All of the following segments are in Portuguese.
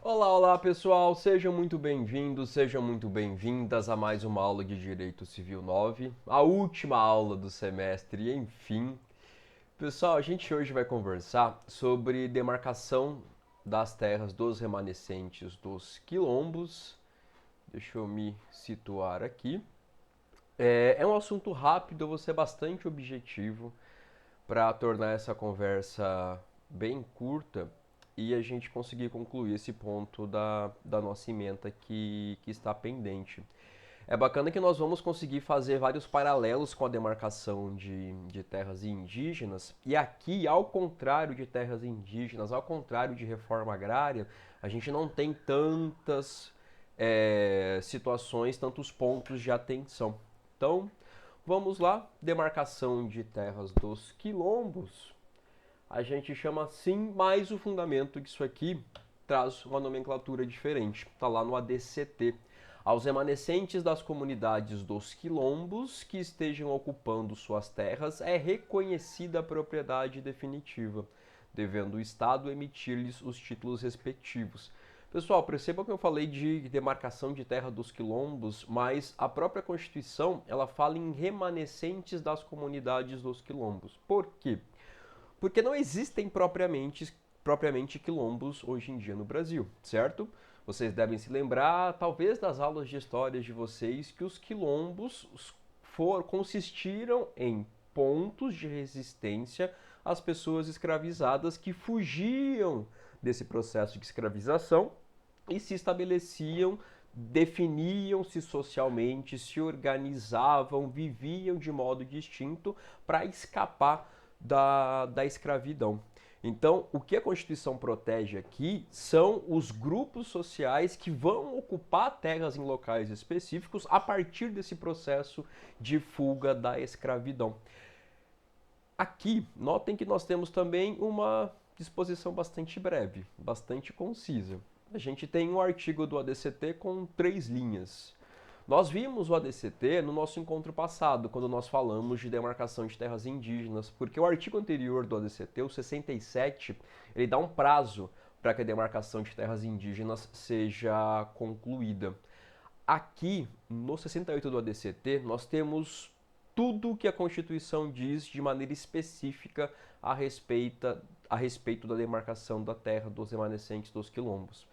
Olá, olá pessoal, sejam muito bem-vindos, sejam muito bem-vindas a mais uma aula de Direito Civil 9, a última aula do semestre, enfim. Pessoal, a gente hoje vai conversar sobre demarcação das terras dos remanescentes dos quilombos. Deixa eu me situar aqui. É um assunto rápido, eu vou ser bastante objetivo para tornar essa conversa bem curta e a gente conseguir concluir esse ponto da nossa ementa que está pendente. É bacana que nós vamos conseguir fazer vários paralelos com a demarcação de terras indígenas, e aqui, ao contrário de terras indígenas, ao contrário de reforma agrária, a gente não tem tantas situações, tantos pontos de atenção. Então, vamos lá, demarcação de terras dos quilombos. A gente chama assim, mas o fundamento disso aqui traz uma nomenclatura diferente. Está lá no ADCT. Aos remanescentes das comunidades dos quilombos que estejam ocupando suas terras é reconhecida a propriedade definitiva, devendo o Estado emitir-lhes os títulos respectivos. Pessoal, percebam que eu falei de demarcação de terra dos quilombos, mas a própria Constituição ela fala em remanescentes das comunidades dos quilombos. Por quê? Porque não existem propriamente quilombos hoje em dia no Brasil, certo? Vocês devem se lembrar, talvez, das aulas de história de vocês, que os quilombos consistiram em pontos de resistência às pessoas escravizadas que fugiam desse processo de escravização e se estabeleciam, definiam-se socialmente, se organizavam, viviam de modo distinto para escapar da escravidão. Então, o que a Constituição protege aqui são os grupos sociais que vão ocupar terras em locais específicos a partir desse processo de fuga da escravidão. Aqui, notem que nós temos também uma disposição bastante breve, bastante concisa. A gente tem um artigo do ADCT com 3 linhas. Nós vimos o ADCT no nosso encontro passado, quando nós falamos de demarcação de terras indígenas, porque o artigo anterior do ADCT, o 67, ele dá um prazo para que a demarcação de terras indígenas seja concluída. Aqui, no 68 do ADCT, nós temos tudo o que a Constituição diz de maneira específica a respeito da demarcação da terra dos remanescentes dos quilombos.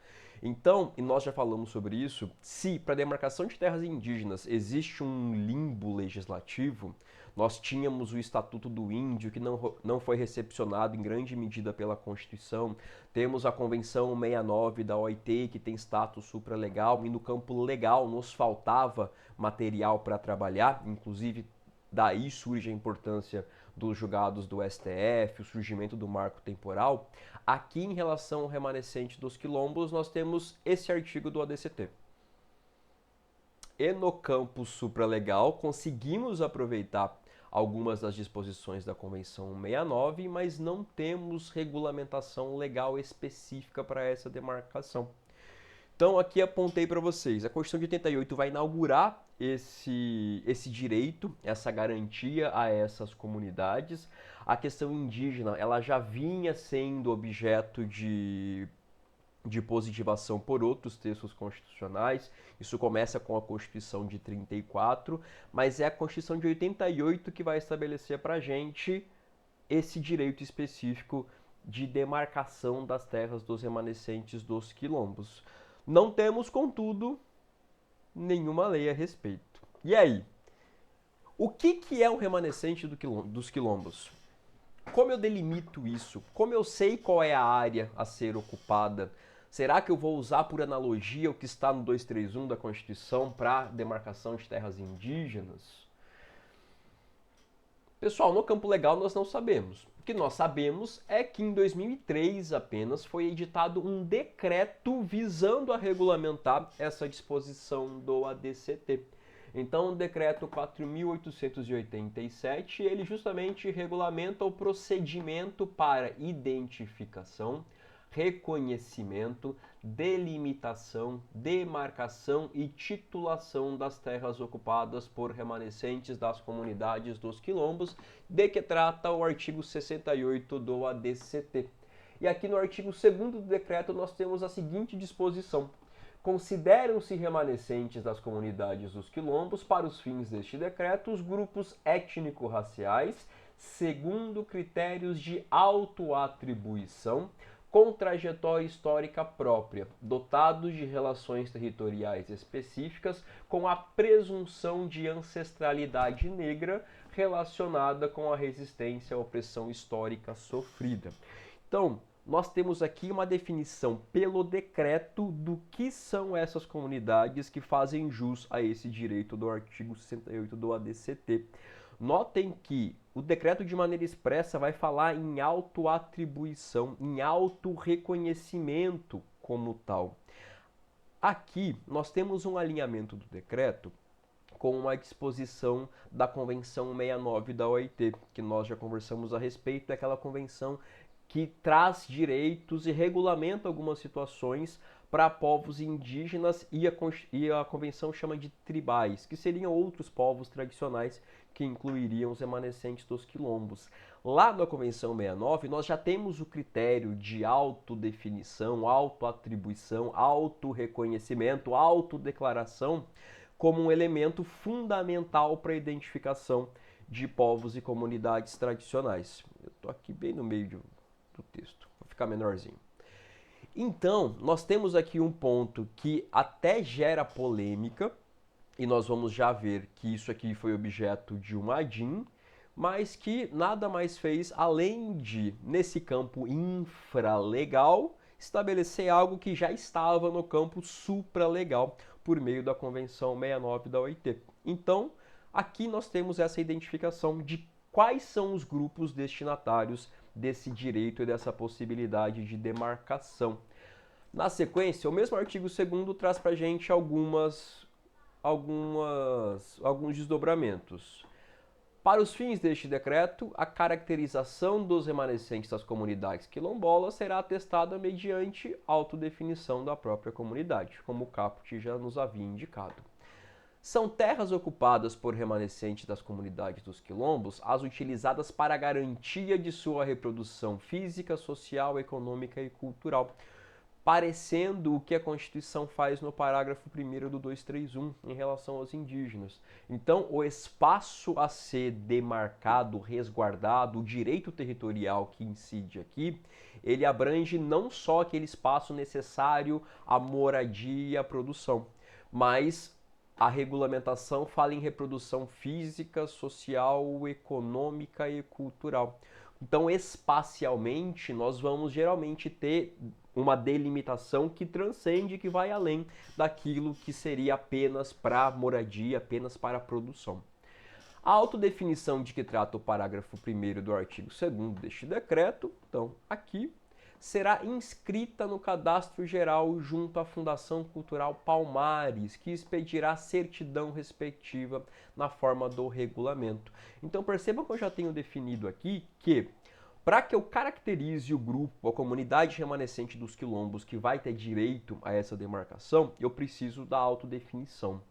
Então, e nós já falamos sobre isso, se para a demarcação de terras indígenas existe um limbo legislativo, nós tínhamos o Estatuto do Índio, que não foi recepcionado em grande medida pela Constituição, temos a Convenção 69 da OIT, que tem status supralegal, e no campo legal nos faltava material para trabalhar, inclusive daí surge a importância dos julgados do STF, o surgimento do marco temporal. Aqui, em relação ao remanescente dos quilombos, nós temos esse artigo do ADCT. E no campo supralegal, conseguimos aproveitar algumas das disposições da Convenção 69, mas não temos regulamentação legal específica para essa demarcação. Então, aqui apontei para vocês, a Constituição de 88 vai inaugurar esse direito, essa garantia a essas comunidades. A questão indígena, ela já vinha sendo objeto de positivação por outros textos constitucionais. Isso começa com a Constituição de 34, mas é a Constituição de 88 que vai estabelecer para a gente esse direito específico de demarcação das terras dos remanescentes dos quilombos. Não temos, contudo, nenhuma lei a respeito. E aí? O que é um remanescente dos quilombos? Como eu delimito isso? Como eu sei qual é a área a ser ocupada? Será que eu vou usar por analogia o que está no 231 da Constituição para demarcação de terras indígenas? Pessoal, no campo legal nós não sabemos. O que nós sabemos é que em 2003 apenas foi editado um decreto visando a regulamentar essa disposição do ADCT. Então, o decreto 4.887, ele justamente regulamenta o procedimento para identificação, reconhecimento, delimitação, demarcação e titulação das terras ocupadas por remanescentes das comunidades dos quilombos, de que trata o artigo 68 do ADCT. E aqui no artigo 2º do decreto nós temos a seguinte disposição: consideram-se remanescentes das comunidades dos quilombos, para os fins deste decreto, os grupos étnico-raciais, segundo critérios de autoatribuição, com trajetória histórica própria, dotados de relações territoriais específicas, com a presunção de ancestralidade negra relacionada com a resistência à opressão histórica sofrida. Então, nós temos aqui uma definição pelo decreto do que são essas comunidades que fazem jus a esse direito do artigo 68 do ADCT. Notem que o decreto de maneira expressa vai falar em autoatribuição, em autorreconhecimento como tal. Aqui nós temos um alinhamento do decreto com uma disposição da Convenção 69 da OIT, que nós já conversamos a respeito, é aquela convenção que traz direitos e regulamenta algumas situações para povos indígenas e a convenção chama de tribais, que seriam outros povos tradicionais que incluiriam os remanescentes dos quilombos. Lá na Convenção 69, nós já temos o critério de autodefinição, autoatribuição, autorreconhecimento, autodeclaração como um elemento fundamental para a identificação de povos e comunidades tradicionais. Eu estou aqui bem no meio do texto, vou ficar menorzinho. Então, nós temos aqui um ponto que até gera polêmica, e nós vamos já ver que isso aqui foi objeto de uma ADIM, mas que nada mais fez além de, nesse campo infralegal, estabelecer algo que já estava no campo supralegal, por meio da Convenção 69 da OIT. Então, aqui nós temos essa identificação de quais são os grupos destinatários desse direito e dessa possibilidade de demarcação. Na sequência, o mesmo artigo 2º traz para a gente alguns desdobramentos. Para os fins deste decreto, a caracterização dos remanescentes das comunidades quilombolas será atestada mediante autodefinição da própria comunidade, como o caput já nos havia indicado. São terras ocupadas por remanescentes das comunidades dos quilombos as utilizadas para a garantia de sua reprodução física, social, econômica e cultural, parecendo o que a Constituição faz no parágrafo 1º do 231 em relação aos indígenas. Então, o espaço a ser demarcado, resguardado, o direito territorial que incide aqui, ele abrange não só aquele espaço necessário à moradia e à produção, mas a regulamentação fala em reprodução física, social, econômica e cultural. Então, espacialmente, nós vamos geralmente ter uma delimitação que transcende, que vai além daquilo que seria apenas para moradia, apenas para produção. A autodefinição de que trata o parágrafo 1º do artigo 2º deste decreto, então, aqui, será inscrita no Cadastro Geral junto à Fundação Cultural Palmares, que expedirá certidão respectiva na forma do regulamento. Então percebam que eu já tenho definido aqui que, para que eu caracterize o grupo, a comunidade remanescente dos quilombos que vai ter direito a essa demarcação, eu preciso da autodefinição.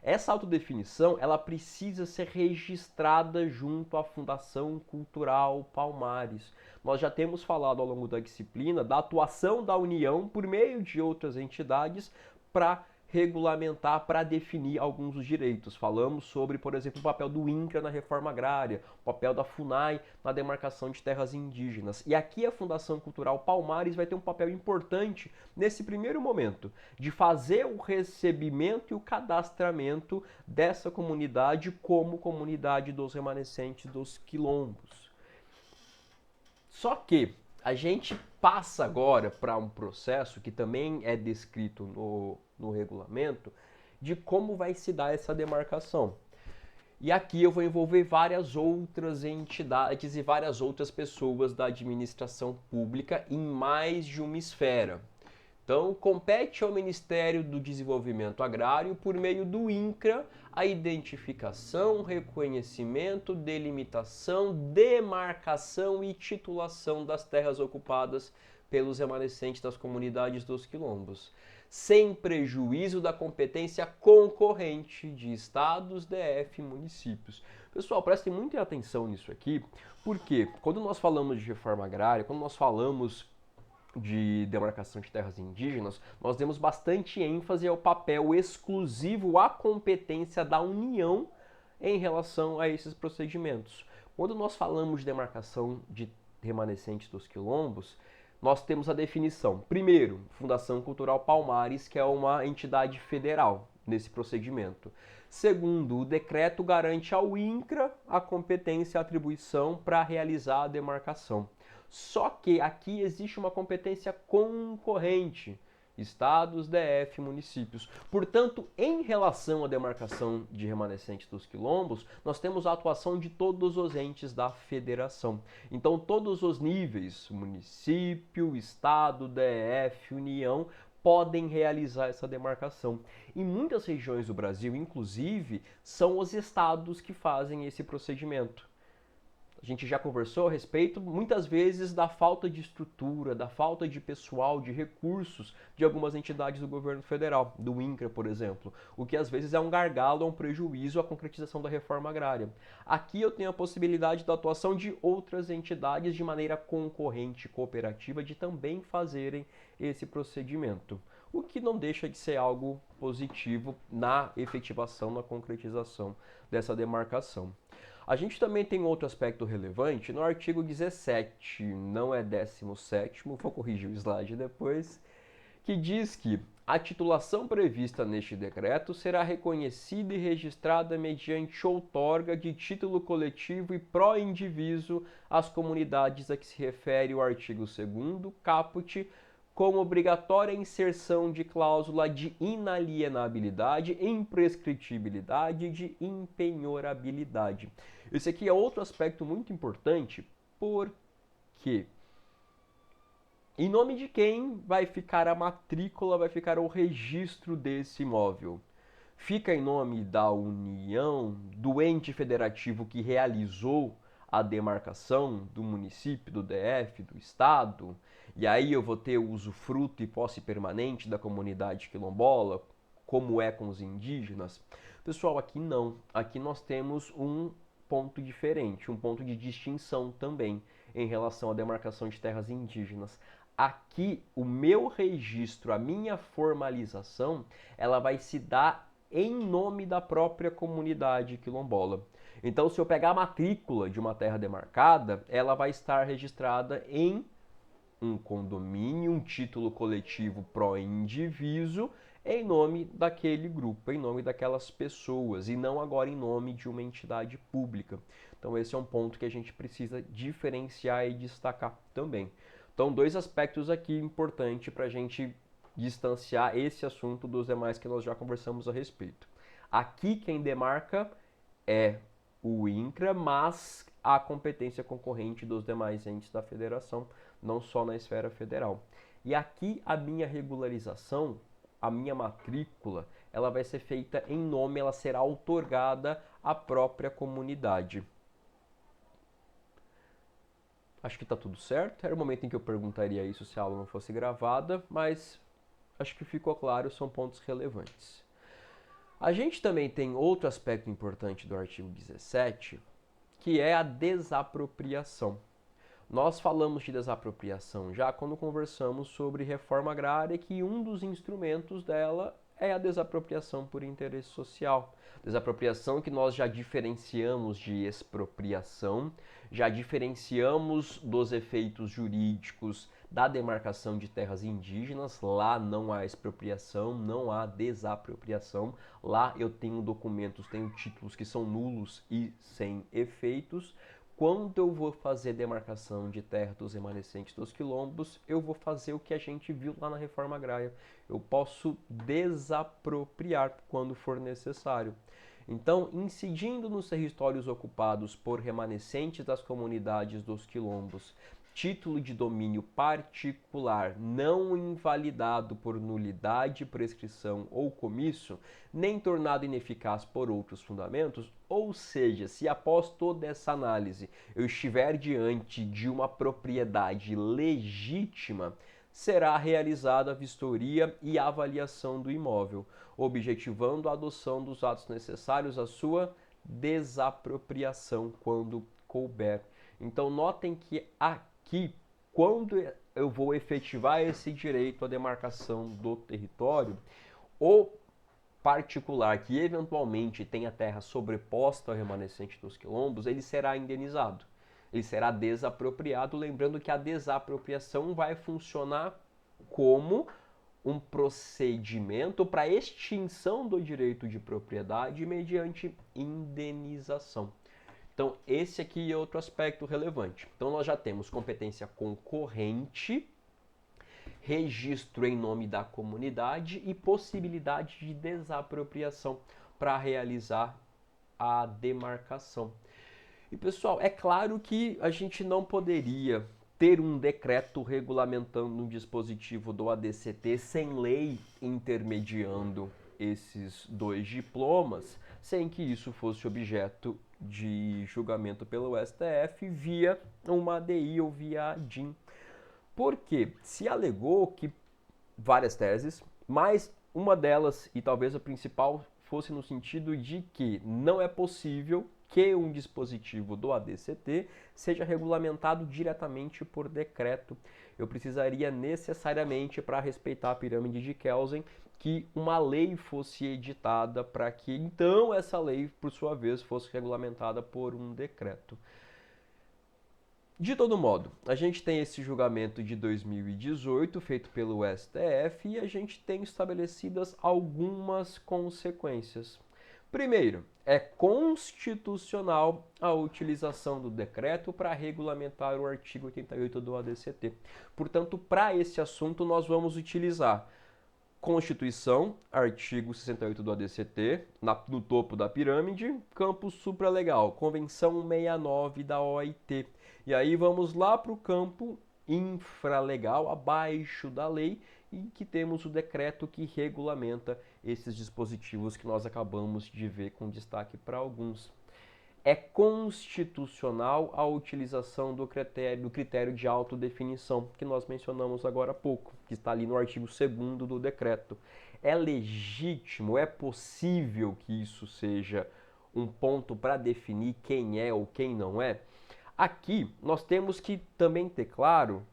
Essa autodefinição, ela precisa ser registrada junto à Fundação Cultural Palmares. Nós já temos falado ao longo da disciplina da atuação da União por meio de outras entidades para regulamentar, para definir alguns dos direitos. Falamos sobre, por exemplo, o papel do INCRA na reforma agrária, o papel da FUNAI na demarcação de terras indígenas. E aqui a Fundação Cultural Palmares vai ter um papel importante nesse primeiro momento, de fazer o recebimento e o cadastramento dessa comunidade como comunidade dos remanescentes dos quilombos. Só que a gente passa agora para um processo que também é descrito no regulamento de como vai se dar essa demarcação. E aqui eu vou envolver várias outras entidades e várias outras pessoas da administração pública em mais de uma esfera. Então, compete ao Ministério do Desenvolvimento Agrário, por meio do INCRA, a identificação, reconhecimento, delimitação, demarcação e titulação das terras ocupadas pelos remanescentes das comunidades dos quilombos, sem prejuízo da competência concorrente de estados, DF e municípios. Pessoal, prestem muita atenção nisso aqui, porque quando nós falamos de reforma agrária, quando nós falamos de demarcação de terras indígenas, nós demos bastante ênfase ao papel exclusivo, à competência da União em relação a esses procedimentos. Quando nós falamos de demarcação de remanescentes dos quilombos, nós temos a definição. Primeiro, Fundação Cultural Palmares, que é uma entidade federal nesse procedimento. Segundo, o decreto garante ao INCRA a competência e a atribuição para realizar a demarcação. Só que aqui existe uma competência concorrente, estados, DF, municípios. Portanto, em relação à demarcação de remanescentes dos quilombos, nós temos a atuação de todos os entes da federação. Então, todos os níveis, município, estado, DF, União, podem realizar essa demarcação. Em muitas regiões do Brasil, inclusive, são os estados que fazem esse procedimento. A gente já conversou a respeito, muitas vezes, da falta de estrutura, da falta de pessoal, de recursos de algumas entidades do governo federal, do INCRA, por exemplo, o que às vezes é um gargalo, é um prejuízo à concretização da reforma agrária. Aqui eu tenho a possibilidade da atuação de outras entidades de maneira concorrente, cooperativa, de também fazerem esse procedimento, o que não deixa de ser algo positivo na efetivação, na concretização dessa demarcação. A gente também tem outro aspecto relevante no artigo 17, não é 17º, vou corrigir o slide depois, que diz que a titulação prevista neste decreto será reconhecida e registrada mediante outorga de título coletivo e pró-indiviso às comunidades a que se refere o artigo 2º, caput, com obrigatória inserção de cláusula de inalienabilidade, imprescritibilidade e de impenhorabilidade. Esse aqui é outro aspecto muito importante, porque em nome de quem vai ficar a matrícula, vai ficar o registro desse imóvel? Fica em nome da União, do ente federativo que realizou a demarcação do município, do DF, do estado, e aí eu vou ter o usufruto e posse permanente da comunidade quilombola, como é com os indígenas? Pessoal, aqui não. Aqui nós temos um ponto diferente, um ponto de distinção também em relação à demarcação de terras indígenas. Aqui, o meu registro, a minha formalização, ela vai se dar em nome da própria comunidade quilombola. Então, se eu pegar a matrícula de uma terra demarcada, ela vai estar registrada em um condomínio, um título coletivo pró-indiviso, em nome daquele grupo, em nome daquelas pessoas, e não agora em nome de uma entidade pública. Então esse é um ponto que a gente precisa diferenciar e destacar também. Então, dois aspectos aqui importantes para a gente distanciar esse assunto dos demais que nós já conversamos a respeito. Aqui quem demarca é o INCRA, mas a competência concorrente dos demais entes da federação, não só na esfera federal. E aqui a minha regularização, a minha matrícula, ela vai ser feita em nome, ela será outorgada à própria comunidade. Acho que está tudo certo. Era o momento em que eu perguntaria isso se a aula não fosse gravada, mas acho que ficou claro, são pontos relevantes. A gente também tem outro aspecto importante do artigo 17, que é a desapropriação. Nós falamos de desapropriação já quando conversamos sobre reforma agrária, que um dos instrumentos dela é a desapropriação por interesse social. Desapropriação que nós já diferenciamos de expropriação, já diferenciamos dos efeitos jurídicos da demarcação de terras indígenas. Lá não há expropriação, não há desapropriação. Lá eu tenho documentos, tenho títulos que são nulos e sem efeitos. Quando eu vou fazer demarcação de terra dos remanescentes dos quilombos, eu vou fazer o que a gente viu lá na reforma agrária. Eu posso desapropriar quando for necessário. Então, incidindo nos territórios ocupados por remanescentes das comunidades dos quilombos, título de domínio particular não invalidado por nulidade, prescrição ou comício, nem tornado ineficaz por outros fundamentos, ou seja, se após toda essa análise eu estiver diante de uma propriedade legítima, será realizada a vistoria e avaliação do imóvel, objetivando a adoção dos atos necessários à sua desapropriação quando couber. Então, notem que aqui, quando eu vou efetivar esse direito à demarcação do território, o particular que eventualmente tenha terra sobreposta ao remanescente dos quilombos, ele será indenizado. Ele será desapropriado, lembrando que a desapropriação vai funcionar como um procedimento para extinção do direito de propriedade mediante indenização. Então, esse aqui é outro aspecto relevante. Então, nós já temos competência concorrente, registro em nome da comunidade e possibilidade de desapropriação para realizar a demarcação. E pessoal, é claro que a gente não poderia ter um decreto regulamentando um dispositivo do ADCT sem lei intermediando esses dois diplomas, sem que isso fosse objeto de julgamento pelo STF via uma ADI ou via ADIM. Porque se alegou que várias teses, mas uma delas, e talvez a principal, fosse no sentido de que não é possível que um dispositivo do ADCT seja regulamentado diretamente por decreto. Eu precisaria necessariamente, para respeitar a pirâmide de Kelsen, que uma lei fosse editada para que então essa lei, por sua vez, fosse regulamentada por um decreto. De todo modo, a gente tem esse julgamento de 2018 feito pelo STF e a gente tem estabelecidas algumas consequências. Primeiro, é constitucional a utilização do decreto para regulamentar o artigo 88 do ADCT. Portanto, para esse assunto, nós vamos utilizar Constituição, artigo 68 do ADCT, no topo da pirâmide, campo supralegal, Convenção 69 da OIT. E aí vamos lá para o campo infralegal, abaixo da lei, e que temos o decreto que regulamenta esses dispositivos que nós acabamos de ver com destaque para alguns. É constitucional a utilização do critério de autodefinição, que nós mencionamos agora há pouco, que está ali no artigo 2º do decreto. É legítimo, é possível que isso seja um ponto para definir quem é ou quem não é? Aqui nós temos que também ter claro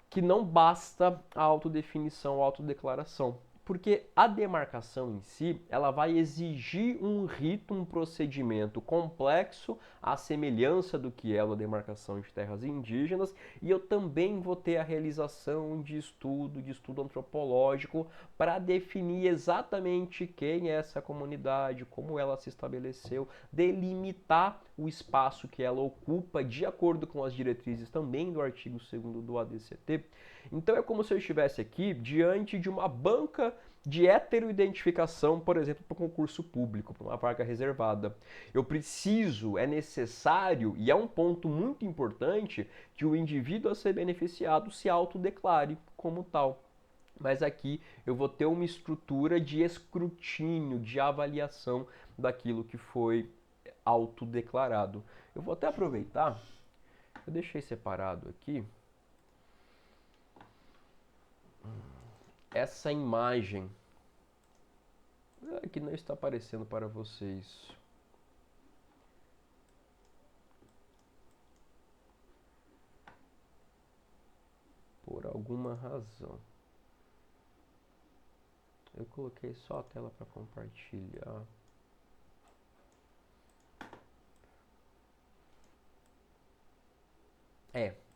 que não basta a autodefinição, a autodeclaração, porque a demarcação em si, ela vai exigir um rito, um procedimento complexo, à semelhança do que é a demarcação de terras indígenas, e eu também vou ter a realização de estudo antropológico, para definir exatamente quem é essa comunidade, como ela se estabeleceu, delimitar o espaço que ela ocupa de acordo com as diretrizes também do artigo 2º do ADCT. Então é como se eu estivesse aqui diante de uma banca de heteroidentificação, por exemplo, para um concurso público, para uma vaga reservada. Eu preciso, é necessário, e é um ponto muito importante, que o indivíduo a ser beneficiado se autodeclare como tal. Mas aqui eu vou ter uma estrutura de escrutínio, de avaliação daquilo que foi autodeclarado. Eu vou até aproveitar, eu deixei separado aqui essa imagem que não está aparecendo para vocês. Por alguma razão. Eu coloquei só a tela para compartilhar.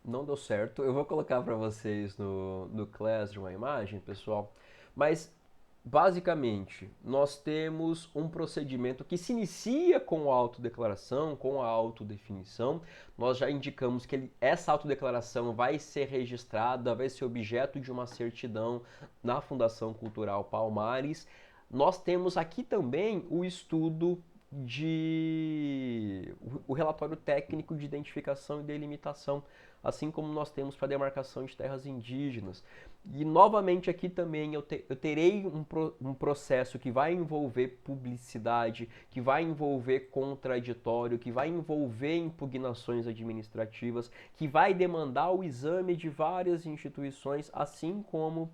Não deu certo. Eu vou colocar para vocês no Classroom a imagem, pessoal. Mas, basicamente, nós temos um procedimento que se inicia com a autodeclaração, com a autodefinição. Nós já indicamos que essa autodeclaração vai ser registrada, vai ser objeto de uma certidão na Fundação Cultural Palmares. Nós temos aqui também o estudo o relatório técnico de identificação e delimitação, assim como nós temos para a demarcação de terras indígenas. E novamente aqui também eu terei um processo que vai envolver publicidade, que vai envolver contraditório, que vai envolver impugnações administrativas, que vai demandar o exame de várias instituições, assim como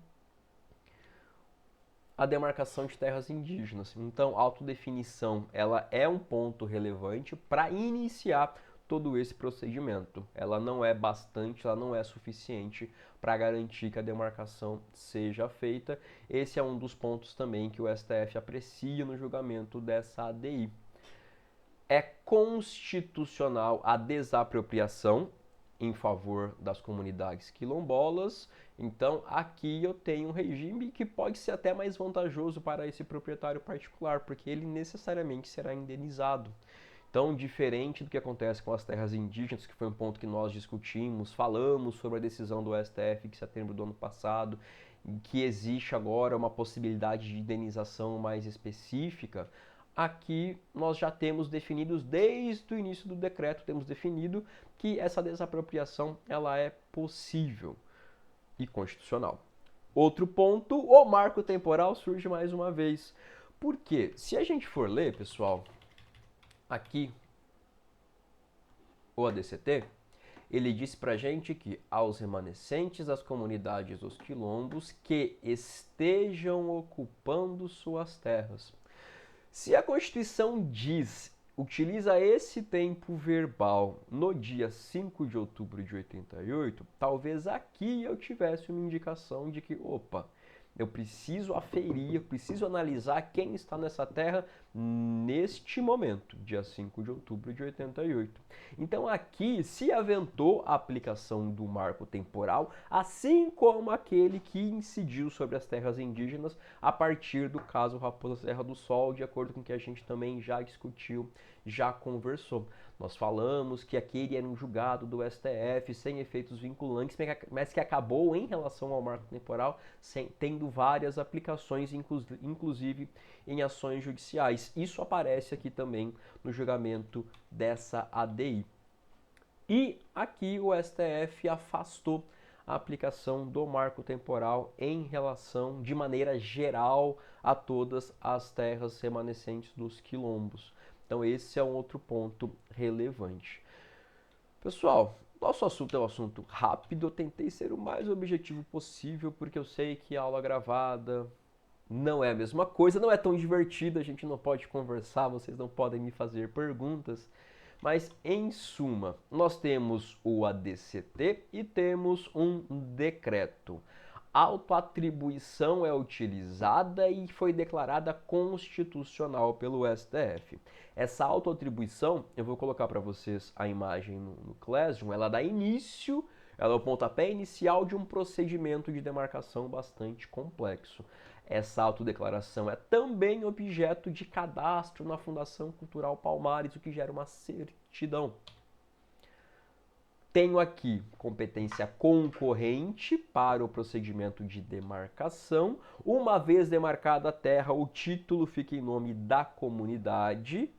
a demarcação de terras indígenas. Então, a autodefinição ela é um ponto relevante para iniciar todo esse procedimento. Ela não é bastante, ela não é suficiente para garantir que a demarcação seja feita. Esse é um dos pontos também que o STF aprecia no julgamento dessa ADI. É constitucional a desapropriação em favor das comunidades quilombolas. Então, aqui eu tenho um regime que pode ser até mais vantajoso para esse proprietário particular, porque ele necessariamente será indenizado. Então, diferente do que acontece com as terras indígenas, que foi um ponto que nós discutimos, falamos sobre a decisão do STF de setembro do ano passado, que existe agora uma possibilidade de indenização mais específica. Aqui nós já temos definidos, desde o início do decreto, temos definido que essa desapropriação ela é possível e constitucional. Outro ponto, o marco temporal surge mais uma vez. Por quê? Se a gente for ler, pessoal, aqui o ADCT, ele diz pra gente que aos remanescentes das comunidades dos quilombos que estejam ocupando suas terras. Se a Constituição utiliza esse tempo verbal no dia 5 de outubro de 88, talvez aqui eu tivesse uma indicação de que, opa, eu preciso aferir, eu preciso analisar quem está nessa terra neste momento, dia 5 de outubro de 88. Então aqui se aventou a aplicação do marco temporal, assim como aquele que incidiu sobre as terras indígenas a partir do caso Raposa Serra do Sol, de acordo com o que a gente também já discutiu, já conversou. Nós falamos que aquele era um julgado do STF sem efeitos vinculantes, mas que acabou em relação ao marco temporal tendo várias aplicações, inclusive em ações judiciais. Isso aparece aqui também no julgamento dessa ADI. E aqui o STF afastou a aplicação do marco temporal em relação, de maneira geral, a todas as terras remanescentes dos quilombos. Então esse é um outro ponto relevante. Pessoal, nosso assunto é um assunto rápido, eu tentei ser o mais objetivo possível, porque eu sei que a aula gravada não é a mesma coisa, não é tão divertida, a gente não pode conversar, vocês não podem me fazer perguntas. Mas, em suma, nós temos o ADCT e temos um decreto. Autoatribuição é utilizada e foi declarada constitucional pelo STF. Essa autoatribuição, eu vou colocar para vocês a imagem no Classroom, ela dá início, ela é o pontapé inicial de um procedimento de demarcação bastante complexo. Essa autodeclaração é também objeto de cadastro na Fundação Cultural Palmares, o que gera uma certidão. Tenho aqui competência concorrente para o procedimento de demarcação. Uma vez demarcada a terra, o título fica em nome da comunidade,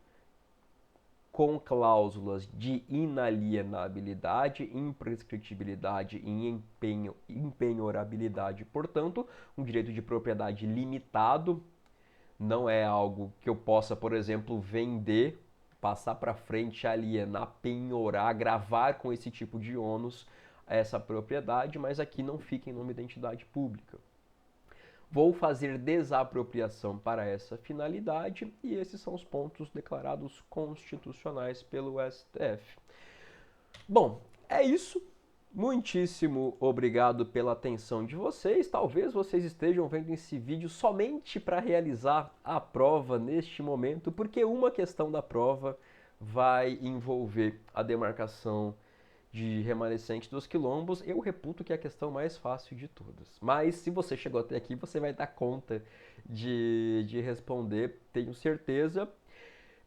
com cláusulas de inalienabilidade, imprescritibilidade e empenhorabilidade. Portanto, um direito de propriedade limitado. Não é algo que eu possa, por exemplo, vender, passar para frente, alienar, penhorar, gravar com esse tipo de ônus essa propriedade, mas aqui não fica em nome da entidade pública. Vou fazer desapropriação para essa finalidade e esses são os pontos declarados constitucionais pelo STF. Bom, é isso. Muitíssimo obrigado pela atenção de vocês. Talvez vocês estejam vendo esse vídeo somente para realizar a prova neste momento, porque uma questão da prova vai envolver a demarcação de remanescente dos quilombos. Eu reputo que é a questão mais fácil de todas. Mas se você chegou até aqui, você vai dar conta de responder, tenho certeza.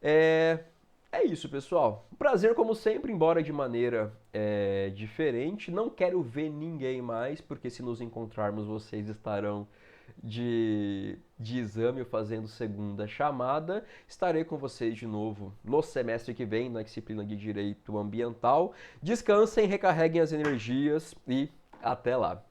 É isso, pessoal. Prazer, como sempre, embora de maneira diferente. Não quero ver ninguém mais, porque se nos encontrarmos, vocês estarão de exame fazendo segunda chamada. Estarei com vocês de novo no semestre que vem, na disciplina de Direito Ambiental. Descansem, recarreguem as energias e até lá.